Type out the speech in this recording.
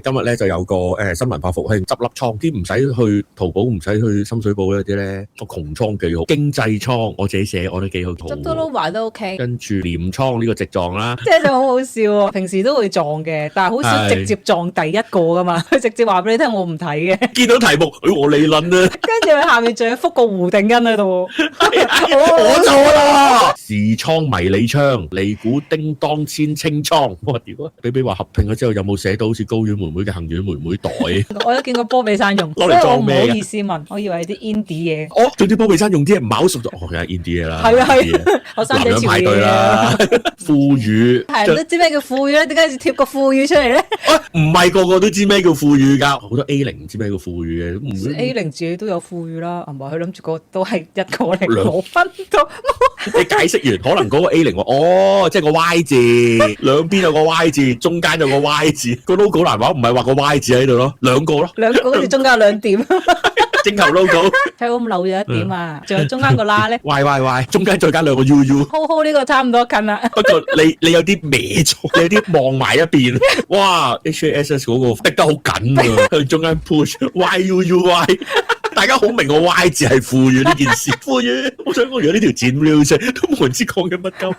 今日咧就有個新聞發佈係執笠倉，啲唔使去淘寶，唔使去深水埗嗰啲咧，個窮倉幾好，經濟倉我自己寫我都幾好。執到撈埋都 OK。跟住廉倉呢個直撞啦，即係就好好笑喎！平時都會撞嘅，但係好少直接撞第一個噶嘛。佢直接話俾你聽，我唔睇嘅。見到題目，我理論啊，跟住佢下面仲有覆個胡定欣喺度。我錯啦！時倉迷你倉，利股叮當千清倉。我話屌啊！比比話合併咗之後，有冇寫到好似高丸妹妹嘅行丸妹妹袋？我都見過波比山用，攞嚟所以我唔裝咩㗎好意思問，我以為係啲 indie 嘢。哦，做啲波比山用啲嘢唔係好熟咗，哦，梗係 indie 嘢啦。係啊係 indie 嘢學生仔男人排潮嘢隊啦啊！，富裕係人都知咩叫富裕咧？點解要貼個富裕出嚟咧唔係個個都知咩叫富裕㗎，好多 A 零唔知咩叫富裕嘅，唔？A0自己都有富裕啦，係咪？佢諗住個都係一個嚟兩攞分到。你解釋完，可能嗰個 A 零話，哦，即係個 Y 字，兩邊有個 Y 字，中間有個 Y 字，個 logo 難話，唔係畫個 Y 字喺度咯，兩個咯，兩個跟住中間有兩點，正球 logo 睇我咁漏咗一點啊！仲有中間個啦咧，Y Y Y，中間再加兩個 U U。好好呢個差唔多近啦。不過你有啲歪咗，你有啲望埋一邊，哇！HASS 嗰個逼得好緊啊，向中間 push Y U U Y。大家好明個 Y 字係富裕呢件事，富裕。我想講，如果呢條剪 real 啫，都冇人知講緊乜鳩。